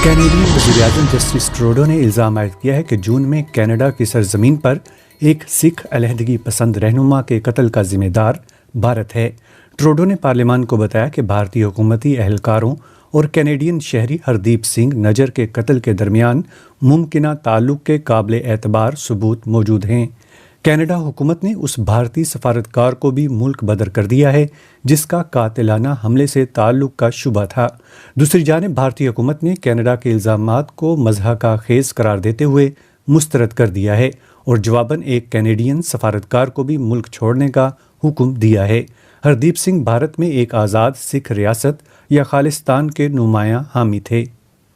Canadian وزیراعظم justice Trudeau نے الزام عائد کیا ہے کہ جون میں کینیڈا کی سرزمین پر ایک سکھ علیحدگی پسند رہنما کے قتل کا ذمہ دار بھارت ہے۔ ٹروڈو نے پارلیمان کو بتایا کہ بھارتی حکومتی اہلکاروں اور کینیڈین شہری ہردیپ سنگھ نجر کے قتل کے درمیان ممکنہ تعلق کے قابل اعتبار ثبوت موجود ہیں۔ کینیڈا حکومت نے اس بھارتی سفارتکار کو بھی ملک بدر کر دیا ہے جس کا قاتلانہ حملے سے تعلق کا شبہ تھا۔ دوسری جانب بھارتی حکومت نے کینیڈا کے الزامات کو مضحکہ خیز قرار دیتے ہوئے مسترد کر دیا ہے اور جواباً ایک کینیڈین سفارتکار کو بھی ملک چھوڑنے کا حکم دیا ہے۔ ہردیپ سنگھ بھارت میں ایک آزاد سکھ ریاست یا خالصتان کے نمایاں حامی تھے۔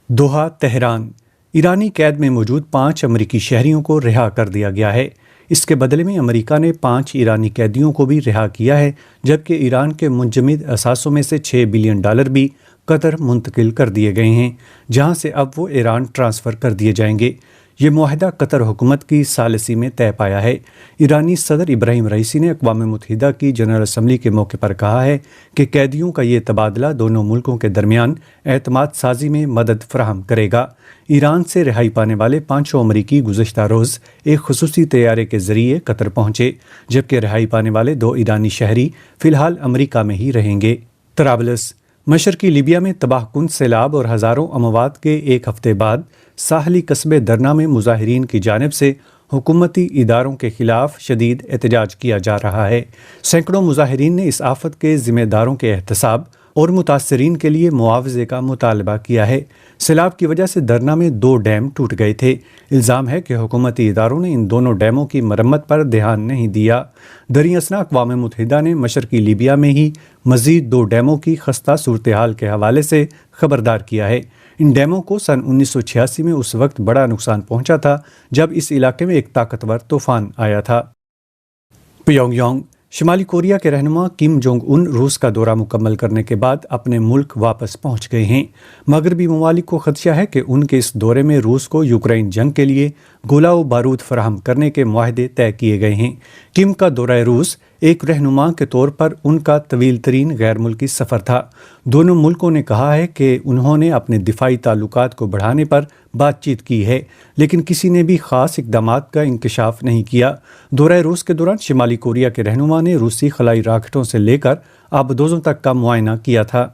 Doha Tehran. ایرانی قید میں موجود 5 امریکی شہریوں کو رہا کر دیا گیا ہے۔ اس کے بدلے میں امریکہ نے 5 ایرانی قیدیوں کو بھی رہا کیا ہے، جبکہ ایران کے منجمد اثاثوں میں سے $6 بلین بھی قطر منتقل کر دیے گئے ہیں، جہاں سے اب وہ ایران ٹرانسفر کر دیے جائیں گے۔ یہ معاہدہ قطر حکومت کی ثالثی میں طے پایا ہے۔ ایرانی صدر ابراہیم رئیسی نے اقوام متحدہ کی جنرل اسمبلی کے موقع پر کہا ہے کہ قیدیوں کا یہ تبادلہ دونوں ملکوں کے درمیان اعتماد سازی میں مدد فراہم کرے گا۔ ایران سے رہائی پانے والے 5 امریکی گزشتہ روز ایک خصوصی طیارے کے ذریعے قطر پہنچے، جبکہ رہائی پانے والے 2 ایرانی شہری فی الحال امریکہ میں ہی رہیں گے۔ طرابلس۔ مشرقی لیبیا میں تباہ کن سیلاب اور ہزاروں اموات کے ایک ہفتے بعد ساحلی قصبے درنا میں مظاہرین کی جانب سے حکومتی اداروں کے خلاف شدید احتجاج کیا جا رہا ہے۔ سینکڑوں مظاہرین نے اس آفت کے ذمہ داروں کے احتساب اور متاثرین کے لیے معاوضے کا مطالبہ کیا ہے۔ سیلاب کی وجہ سے درنا میں 2 ڈیم ٹوٹ گئے تھے۔ الزام ہے کہ حکومتی اداروں نے ان دونوں ڈیموں کی مرمت پر دھیان نہیں دیا۔ دریں اثنا اقوام متحدہ نے مشرقی لیبیا میں ہی مزید 2 ڈیموں کی خستہ صورتحال کے حوالے سے خبردار کیا ہے۔ ان ڈیموں کو سن 1986 میں اس وقت بڑا نقصان پہنچا تھا جب اس علاقے میں ایک طاقتور طوفان آیا تھا۔ پیونگ یانگ۔ شمالی کوریا کے رہنما کم جونگ ان روس کا دورہ مکمل کرنے کے بعد اپنے ملک واپس پہنچ گئے ہیں۔ مغربی ممالک کو خدشہ ہے کہ ان کے اس دورے میں روس کو یوکرین جنگ کے لیے گولہ و بارود فراہم کرنے کے معاہدے طے کیے گئے ہیں۔ کم کا دورہ روس ایک رہنما کے طور پر ان کا طویل ترین غیر ملکی سفر تھا۔ دونوں ملکوں نے کہا ہے کہ انہوں نے اپنے دفاعی تعلقات کو بڑھانے پر بات چیت کی ہے، لیکن کسی نے بھی خاص اقدامات کا انکشاف نہیں کیا۔ دورہ روس کے دوران شمالی کوریا کے رہنما نے روسی خلائی راکٹوں سے لے کر آبدوزوں تک کا معائنہ کیا تھا۔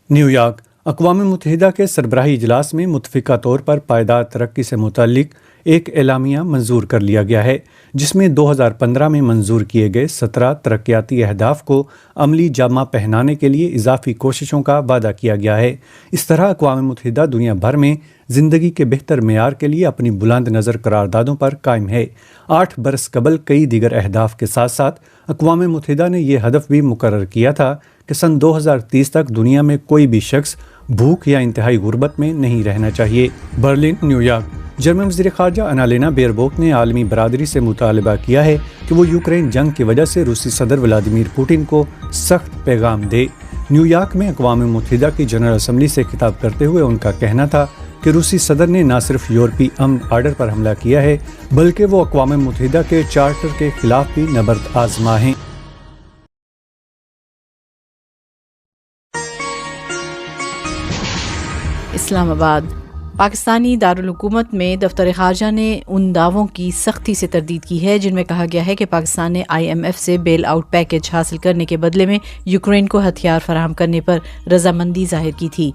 New York. اقوام متحدہ کے سربراہی اجلاس میں متفقہ طور پر پائیدار ترقی سے متعلق ایک اعلامیہ منظور کر لیا گیا ہے، جس میں 2015 میں منظور کیے گئے 17 ترقیاتی اہداف کو عملی جامہ پہنانے کے لیے اضافی کوششوں کا وعدہ کیا گیا ہے۔ اس طرح اقوام متحدہ دنیا بھر میں زندگی کے بہتر معیار کے لیے اپنی بلند نظر قراردادوں پر قائم ہے۔ 8 برس قبل کئی دیگر اہداف کے ساتھ ساتھ اقوام متحدہ نے یہ ہدف بھی مقرر کیا تھا کہ سن 2030 تک دنیا میں کوئی بھی شخص بھوک یا انتہائی غربت میں نہیں رہنا چاہیے۔ برلن۔ New York. جرمن وزیر خارجہ انالینا بیئربوک نے عالمی برادری سے مطالبہ کیا ہے کہ وہ یوکرین جنگ کی وجہ سے روسی صدر ولادیمیر پوٹن کو سخت پیغام دے۔ نیو یارک میں اقوام متحدہ کی جنرل اسمبلی سے خطاب کرتے ہوئے ان کا کہنا تھا کہ روسی صدر نے نہ صرف یورپی امن آرڈر پر حملہ کیا ہے بلکہ وہ اقوام متحدہ کے چارٹر کے خلاف بھی نبرد آزما ہیں۔ اسلام آباد۔ پاکستانی دارالحکومت میں دفتر خارجہ نے ان دعووں کی سختی سے تردید کی ہے جن میں کہا گیا ہے کہ پاکستان نے IMF سے بیل آؤٹ پیکج حاصل کرنے کے بدلے میں یوکرین کو ہتھیار فراہم کرنے پر رضامندی ظاہر کی تھی۔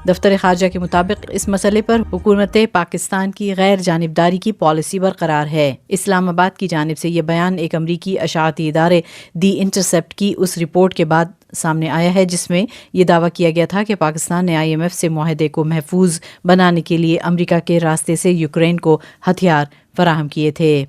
دفتر خارجہ کے مطابق اس مسئلے پر حکومت پاکستان کی غیر جانبداری کی پالیسی برقرار ہے۔ اسلام آباد کی جانب سے یہ بیان ایک امریکی اشاعتی ادارے دی انٹرسیپٹ کی اس رپورٹ کے بعد سامنے آیا ہے جس میں یہ دعویٰ کیا گیا تھا کہ پاکستان نے IMF سے معاہدے کو محفوظ بنانے کے لیے امریکہ کے راستے سے یوکرین کو ہتھیار فراہم کیے تھے۔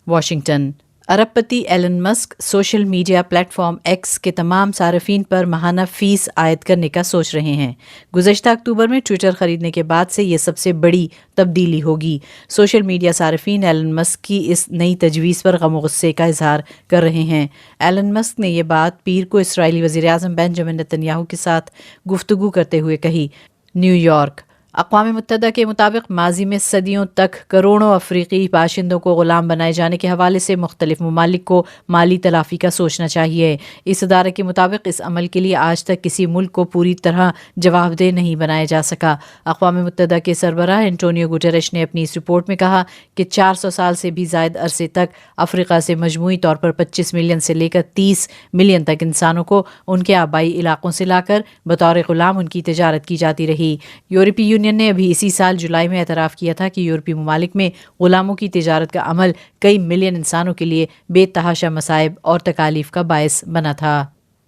واشنگٹن۔ ارب پتی Elon Musk social media platform X کے تمام صارفین پر ماہانہ فیس عائد کرنے کا سوچ رہے ہیں۔ گزشتہ اکتوبر میں ٹویٹر خریدنے کے بعد سے یہ سب سے بڑی تبدیلی ہوگی۔ سوشل میڈیا صارفین ایلن مسک کی اس نئی تجویز پر غم و غصے کا اظہار کر رہے ہیں۔ ایلن مسک نے یہ بات پیر کو اسرائیلی وزیراعظم بنجامن نتن یاہو کے ساتھ گفتگو کرتے ہوئے کہی۔ New York. اقوام متحدہ کے مطابق ماضی میں صدیوں تک کروڑوں افریقی باشندوں کو غلام بنائے جانے کے حوالے سے مختلف ممالک کو مالی تلافی کا سوچنا چاہیے۔ اس ادارے کے مطابق اس عمل کے لیے آج تک کسی ملک کو پوری طرح جواب دہ نہیں بنایا جا سکا۔ اقوام متحدہ کے سربراہ انٹونیو گوٹریش نے اپنی اس رپورٹ میں کہا کہ 400 سال سے بھی زائد عرصے تک افریقہ سے مجموعی طور پر 25 ملین سے لے کر 30 ملین تک انسانوں کو ان کے آبائی علاقوں سے لا کر بطور غلام ان کی تجارت کی جاتی رہی۔ یورپی یونین نے ابھی اسی سال جولائی میں اعتراف کیا تھا کہ یورپی ممالک میں غلاموں کی تجارت کا عمل کئی ملین انسانوں کے لیے بے تحاشا مصائب اور تکالیف کا باعث بنا تھا۔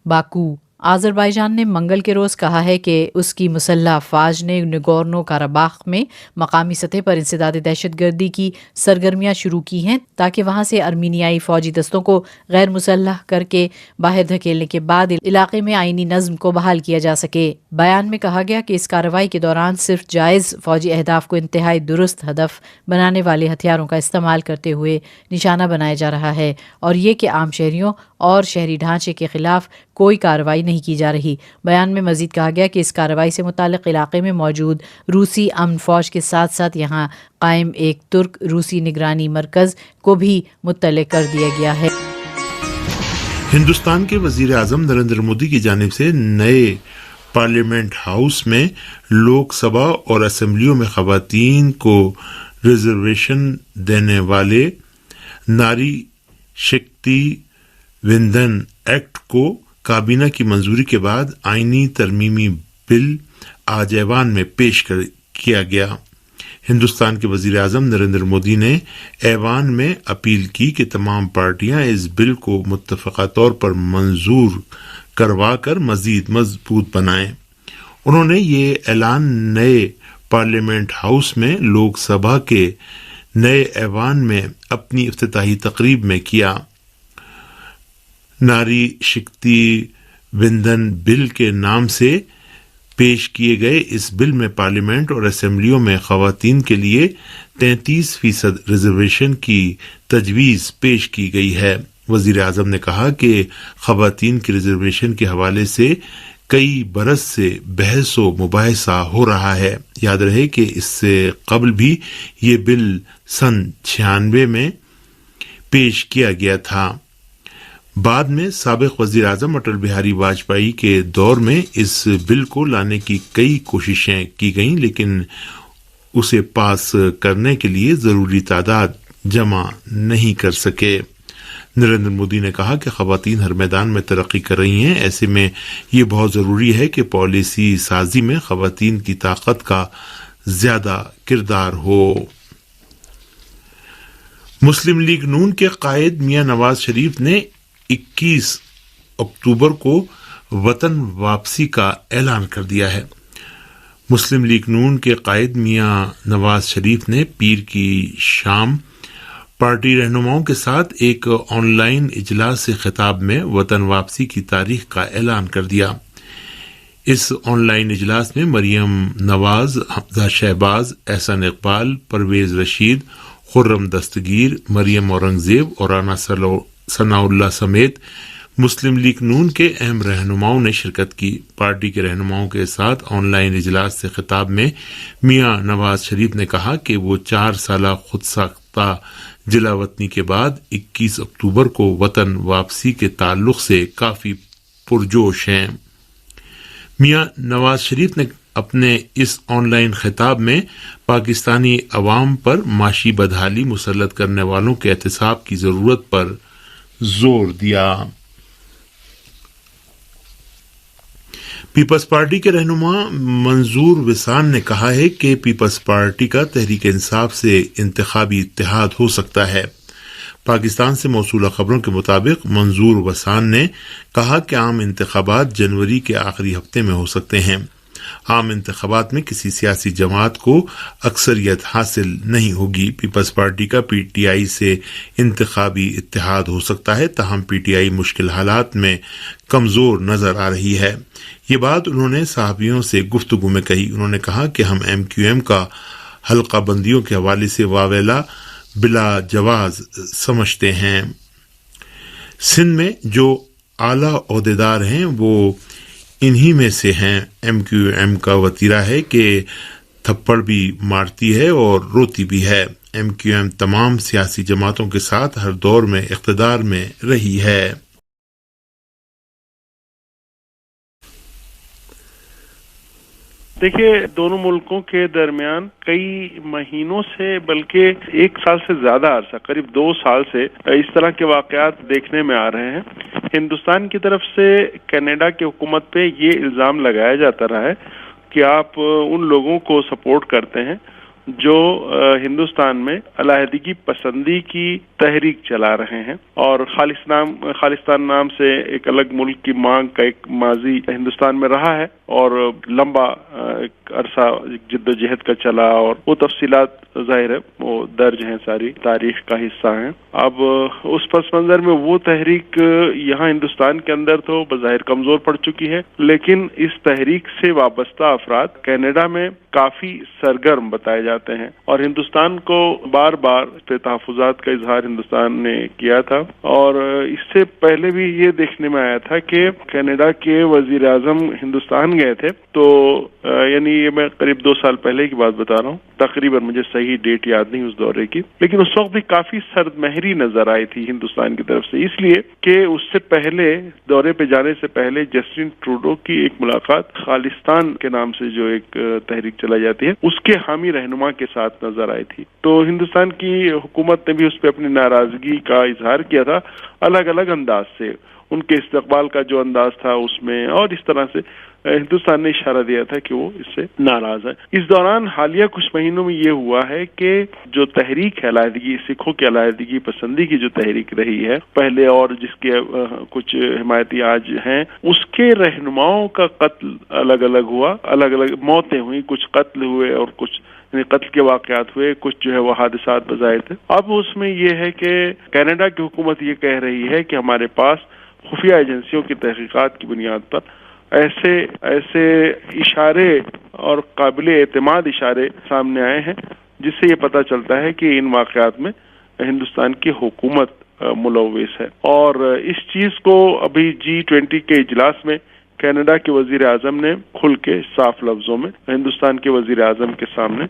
باکو آذربائیجان نے منگل کے روز کہا ہے کہ اس کی مسلح افواج نے نگورنو کاراباخ میں مقامی سطح پر انسداد دہشت گردی کی سرگرمیاں شروع کی ہیں تاکہ وہاں سے ارمینیائی فوجی دستوں کو غیر مسلح کر کے باہر دھکیلنے کے بعد علاقے میں آئینی نظم کو بحال کیا جا سکے۔ بیان میں کہا گیا کہ اس کارروائی کے دوران صرف جائز فوجی اہداف کو انتہائی درست ہدف بنانے والے ہتھیاروں کا استعمال کرتے ہوئے نشانہ بنایا جا رہا ہے اور یہ کہ عام شہریوں اور شہری ڈھانچے کے خلاف کوئی کارروائی نہیں کی جا رہی۔ بیان میں مزید کہا گیا کہ اس کارروائی سے متعلق علاقے میں موجود روسی امن فوج کے ساتھ ساتھ یہاں قائم ایک ترک روسی نگرانی مرکز کو بھی مطلع کر دیا گیا ہے۔ ہندوستان کے وزیر اعظم نریندر مودی کی جانب سے نئے پارلیمنٹ ہاؤس میں لوک سبھا اور اسمبلیوں میں خواتین کو ریزرویشن دینے والے ناری شکتی وندھن ایکٹ کو کابینہ کی منظوری کے بعد آئینی ترمیمی بل آج ایوان میں پیش کیا گیا۔ ہندوستان کے وزیر اعظم نریندر مودی نے ایوان میں اپیل کی کہ تمام پارٹیاں اس بل کو متفقہ طور پر منظور کروا کر مزید مضبوط بنائیں۔ انہوں نے یہ اعلان نئے پارلیمنٹ ہاؤس میں لوک سبھا کے نئے ایوان میں اپنی افتتاحی تقریب میں کیا۔ ناری شکتی وندھن بل کے نام سے پیش کیے گئے اس بل میں پارلیمنٹ اور اسمبلیوں میں خواتین کے لیے 33% ریزرویشن کی تجویز پیش کی گئی ہے۔ وزیر اعظم نے کہا کہ خواتین کی ریزرویشن کے حوالے سے کئی برس سے بحث و مباحثہ ہو رہا ہے۔ یاد رہے کہ اس سے قبل بھی یہ بل سن 96 میں پیش کیا گیا تھا۔ بعد میں سابق وزیر اعظم اٹل بہاری واجپئی کے دور میں اس بل کو لانے کی کئی کوششیں کی گئیں لیکن اسے پاس کرنے کے لیے ضروری تعداد جمع نہیں کر سکے۔ نریندر مودی نے کہا کہ خواتین ہر میدان میں ترقی کر رہی ہیں، ایسے میں یہ بہت ضروری ہے کہ پالیسی سازی میں خواتین کی طاقت کا زیادہ کردار ہو۔ مسلم لیگ نون کے قائد میاں نواز شریف نے 21 اکتوبر کو وطن واپسی کا اعلان کر دیا ہے۔ مسلم لیگ نون کے قائد میاں نواز شریف نے پیر کی شام پارٹی رہنماؤں کے ساتھ ایک آن لائن اجلاس سے خطاب میں وطن واپسی کی تاریخ کا اعلان کر دیا۔ اس آن لائن اجلاس میں مریم نواز، حمزہ شہباز، احسن اقبال، پرویز رشید، خرم دستگیر، مریم اورنگزیب اور رانا ثناء اللہ سمیت مسلم لیگ نون کے اہم رہنماؤں نے شرکت کی۔ پارٹی کے رہنماؤں کے ساتھ آن لائن اجلاس سے خطاب میں میاں نواز شریف نے کہا کہ وہ 4 سالہ خود ساختہ جلا وطنی کے بعد 21 اکتوبر کو وطن واپسی کے تعلق سے کافی پرجوش ہیں۔ میاں نواز شریف نے اپنے اس آن لائن خطاب میں پاکستانی عوام پر معاشی بدحالی مسلط کرنے والوں کے احتساب کی ضرورت پر زور دیا۔ پیپلز پارٹی کے رہنما منظور وسان نے کہا ہے کہ پیپلز پارٹی کا تحریک انصاف سے انتخابی اتحاد ہو سکتا ہے۔ پاکستان سے موصولہ خبروں کے مطابق منظور وسان نے کہا کہ عام انتخابات جنوری کے آخری ہفتے میں ہو سکتے ہیں۔ عام انتخابات میں کسی سیاسی جماعت کو اکثریت حاصل نہیں ہوگی۔ پیپلز پارٹی کا پی ٹی آئی سے انتخابی اتحاد ہو سکتا ہے، تاہم پی ٹی آئی مشکل حالات میں کمزور نظر آ رہی ہے۔ یہ بات انہوں نے صحافیوں سے گفتگو میں کہی۔ انہوں نے کہا کہ ہم ایم کیو ایم کا حلقہ بندیوں کے حوالے سے واویلا بلا جواز سمجھتے ہیں۔ سندھ میں جو اعلیٰ عہدیدار ہیں وہ انہی میں سے ہیں۔ ایم کیو ایم کا وتیرہ ہے کہ تھپڑ بھی مارتی ہے اور روتی بھی ہے۔ MQM تمام سیاسی جماعتوں کے ساتھ ہر دور میں اقتدار میں رہی ہے۔ دیکھیے، دونوں ملکوں کے درمیان کئی مہینوں سے بلکہ 1 سال سے زیادہ عرصہ، قریب 2 سال سے اس طرح کے واقعات دیکھنے میں آ رہے ہیں۔ ہندوستان کی طرف سے کینیڈا کی حکومت پہ یہ الزام لگایا جاتا رہا ہے کہ آپ ان لوگوں کو سپورٹ کرتے ہیں جو ہندوستان میں علیحدگی پسندی کی تحریک چلا رہے ہیں، اور خالصتان نام سے ایک الگ ملک کی مانگ کا ایک ماضی ہندوستان میں رہا ہے اور لمبا عرصہ جد و جہد کا چلا، اور وہ تفصیلات ظاہر ہے وہ درج ہیں، ساری تاریخ کا حصہ ہیں۔ اب اس پس منظر میں وہ تحریک یہاں ہندوستان کے اندر تو بظاہر کمزور پڑ چکی ہے، لیکن اس تحریک سے وابستہ افراد کینیڈا میں کافی سرگرم بتائے جاتے ہیں، اور ہندوستان کو بار بار تحفظات کا اظہار ہندوستان نے کیا تھا۔ اور اس سے پہلے بھی یہ دیکھنے میں آیا تھا کہ کینیڈا کے وزیر اعظم ہندوستان گئے تھے، تو یعنی یہ میں قریب 2 سال پہلے کی بات بتا رہا ہوں، تقریباً مجھے صحیح ڈیٹ یاد نہیں اس دورے کی، لیکن اس وقت بھی کافی سرد مہری نظر آئی تھی ہندوستان کی طرف سے، اس لیے کہ اس سے پہلے دورے پہ جانے سے پہلے جسٹن ٹروڈو کی ایک ملاقات خالصتان کے نام سے جو ایک تحریک چلائی جاتی ہے اس کے حامی رہنما کے ساتھ نظر آئی تھی۔ تو ہندوستان کی حکومت نے بھی اس پہ اپنی ناراضگی کا اظہار کیا تھا الگ الگ انداز سے، ان کے استقبال کا جو انداز تھا اس میں، اور اس طرح سے ہندوستان نے اشارہ دیا تھا کہ وہ اس سے ناراض ہے۔ اس دوران حالیہ کچھ مہینوں میں یہ ہوا ہے کہ جو تحریک ہے علیحدگی، سکھوں کی علیحدگی پسندی کی جو تحریک رہی ہے پہلے، اور جس کے کچھ حمایتی آج ہیں، اس کے رہنماؤں کا قتل الگ الگ ہوا، الگ الگ موتیں ہوئیں، کچھ قتل ہوئے اور کچھ قتل کے واقعات ہوئے، کچھ جو ہے وہ حادثات بظاہر تھے۔ اب اس میں یہ ہے کہ کینیڈا کی حکومت یہ کہہ رہی ہے کہ ہمارے پاس خفیہ ایجنسیوں کی تحقیقات کی بنیاد پر ایسے اشارے اور قابل اعتماد اشارے سامنے آئے ہیں جس سے یہ پتہ چلتا ہے کہ ان واقعات میں ہندوستان کی حکومت ملوث ہے، اور اس چیز کو ابھی G20 کے اجلاس میں کینیڈا کے وزیر اعظم نے کھل کے صاف لفظوں میں ہندوستان کے وزیر اعظم کے سامنے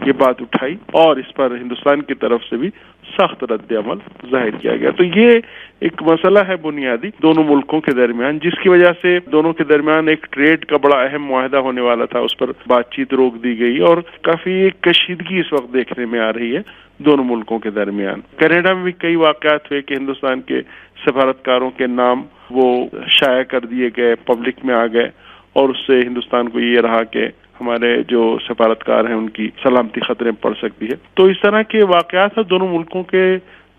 یہ بات اٹھائی، اور اس پر ہندوستان کی طرف سے بھی سخت رد عمل ظاہر کیا گیا۔ تو یہ ایک مسئلہ ہے بنیادی دونوں ملکوں کے درمیان، جس کی وجہ سے دونوں کے درمیان ایک ٹریڈ کا بڑا اہم معاہدہ ہونے والا تھا، اس پر بات چیت روک دی گئی، اور کافی ایک کشیدگی اس وقت دیکھنے میں آ رہی ہے دونوں ملکوں کے درمیان۔ کینیڈا میں بھی کئی واقعات ہوئے کہ ہندوستان کے سفارتکاروں کے نام وہ شائع کر دیے گئے، پبلک میں آ گئے، اور اس سے ہندوستان کو یہ رہا کہ ہمارے جو سفارتکار ہیں ان کی سلامتی خطرے میں پڑ سکتی ہے۔ تو اس طرح کے واقعات ہیں، دونوں ملکوں کے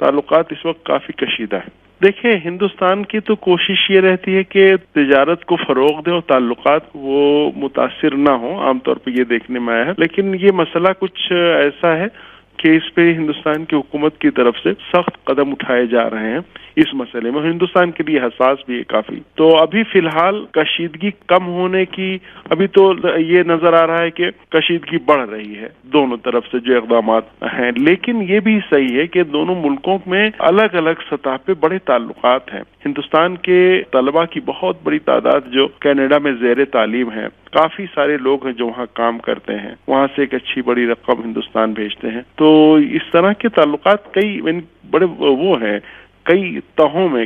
تعلقات اس وقت کافی کشیدہ ہیں۔ دیکھیں، ہندوستان کی تو کوشش یہ رہتی ہے کہ تجارت کو فروغ دے اور تعلقات وہ متاثر نہ ہوں، عام طور پہ یہ دیکھنے میں آیا ہے، لیکن یہ مسئلہ کچھ ایسا ہے کہ اس پہ ہندوستان کی حکومت کی طرف سے سخت قدم اٹھائے جا رہے ہیں اس مسئلے میں، ہندوستان کے لیے حساس بھی ہے کافی۔ تو ابھی فی الحال کشیدگی کم ہونے کی، ابھی تو یہ نظر آ رہا ہے کہ کشیدگی بڑھ رہی ہے دونوں طرف سے جو اقدامات ہیں، لیکن یہ بھی صحیح ہے کہ دونوں ملکوں میں الگ الگ سطح پہ بڑے تعلقات ہیں۔ ہندوستان کے طلباء کی بہت بڑی تعداد جو کینیڈا میں زیر تعلیم ہے، کافی سارے لوگ ہیں جو وہاں کام کرتے ہیں، وہاں سے ایک اچھی بڑی رقم ہندوستان بھیجتے ہیں۔ تو اس طرح کے تعلقات کئی بڑے وہ ہیں، کئی تہوں میں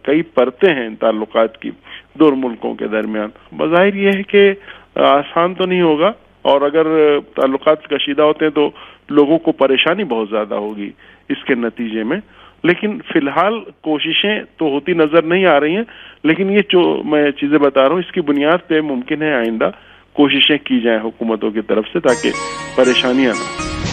کئی پرتیں ہیں تعلقات کی دونوں ملکوں کے درمیان۔ بظاہر یہ ہے کہ آسان تو نہیں ہوگا، اور اگر تعلقات کشیدہ ہوتے ہیں تو لوگوں کو پریشانی بہت زیادہ ہوگی اس کے نتیجے میں، لیکن فی الحال کوششیں تو ہوتی نظر نہیں آ رہی ہیں، لیکن یہ جو میں چیزیں بتا رہا ہوں اس کی بنیاد پہ ممکن ہے آئندہ کوششیں کی جائیں حکومتوں کی طرف سے تاکہ پریشانیاں نہ